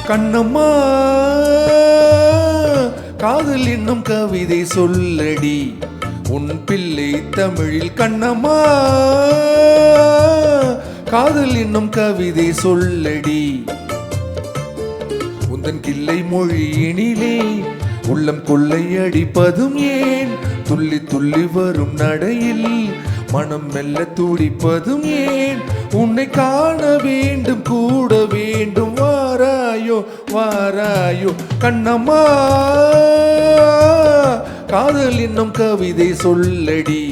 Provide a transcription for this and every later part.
கண்ணம்மா காதல் என்னும் கவிதை சொல்லடி உன் பிள்ளை தமிழில். கண்ணம்மா காதல் என்னும் கவிதை சொல்லடி உந்தன் கிள்ளை மொழியினிலே உள்ளம் கொள்ளையடிப்பதும் ஏன்? துள்ளி துள்ளி வரும் நடையில் மனம் மெல்ல துடிப்பதும் ஏன்? உன்னை காண வேண்டும் கூட வேண்டும், வாராயோ வாராயோ கண்ணம்மா காதல் என்னும் கவிதை சொல்லடி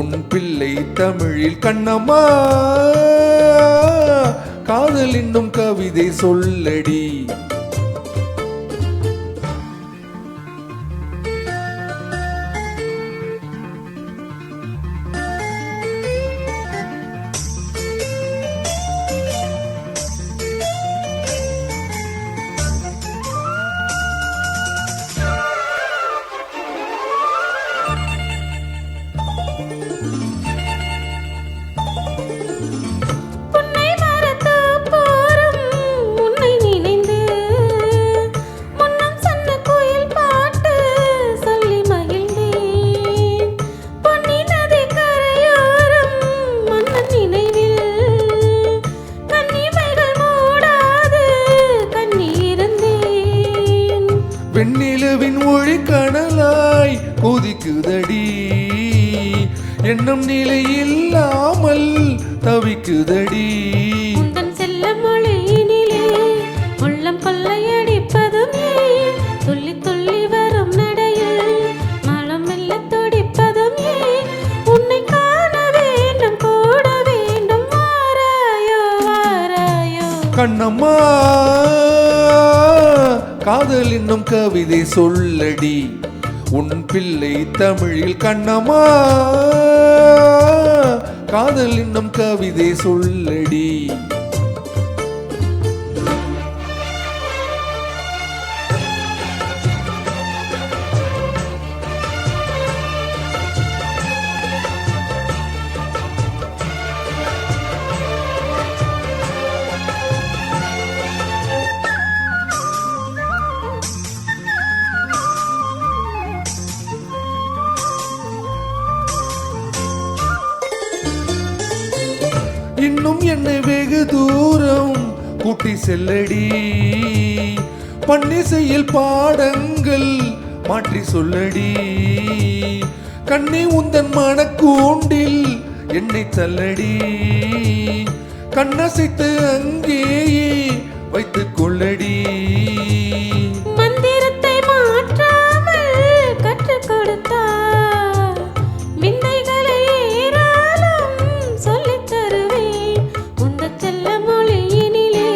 உன் பிள்ளை தமிழில். கண்ணம்மா காதல் என்னும் கவிதை சொல்லடி. வெண்ணிலவின் ஒளி கனலாய் கொதிக்குதடி எண்ணம் நிலை இல்லாமல் தவிக்குதடி. உந்தன் செல்ல மொழியினிலே உள்ளம் கொள்ளையடிப்பதும் ஏன்? துள்ளி துள்ளி வரும் நடையில் மனம் மெல்ல துடிப்பதும் ஏன்? உன்னை காண வேண்டும் கூட வேண்டும், வாராயோ வாராயோ கண்ணம்மா காதல் என்னும் கவிதை சொல்லடி உன் பிள்ளை தமிழில். கண்ணம்மா காதல் என்னும் கவிதை சொல்லடி. இன்னும் என்னை வெகு தூரம் கூட்டி செல்லடி, பண்ணி செயல் பாடங்கள் மாற்றி சொல்லடி. கண்ணி உந்தன் மனக்கூண்டில் என்னை தள்ளடி, கண்ணசைத்து அங்கேயே வைத்துக் கொள்ளடி. மந்திரத்தை மாற்றாமல் கற்றுக் கொடுத்தார் விந்தைகளை ஏராளம் சொல்லித் தருவேன். உந்த செல்ல மொழியினிலே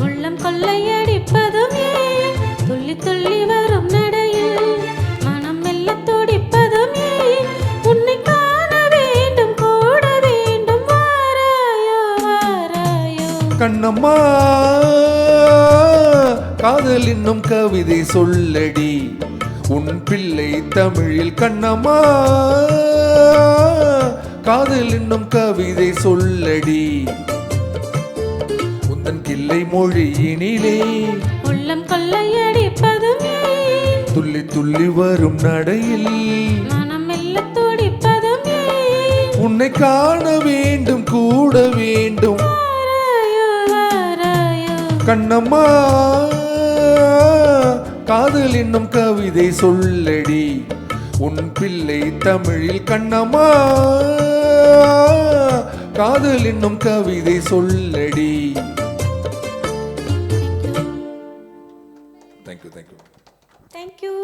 உள்ளம் கொள்ளையடிப்பதும் ஏன்? துள்ளி துள்ளி வரும் நடையில் மனம் மெல்ல துடிப்பதும் ஏன்? உன்னை காண வேண்டும் கூட வேண்டும், வாராயோ வாராயோ கண்ணம்மா காதல் என்னும் கவிதை சொல்லடி உன் பிள்ளை தமிழில். கண்ணம்மா காதல் என்னும் கவிதை சொல்லடி உந்தன் கிள்ளை மொழியினிலே உள்ளம் கொள்ளையடிப்பதும் ஏன்? துள்ளி துள்ளி வரும் நடையில் மனம் மெல்ல துடிப்பதும் ஏன்? உன்னை காண வேண்டும் கூட வேண்டும், வாராயோ வாராயோ கண்ணம்மா காதல் என்னும் கவிதை சொல்லடி உன் பிள்ளை தமிழில். கண்ணம்மா காதல் என்னும் கவிதை சொல்லடி. Thank you.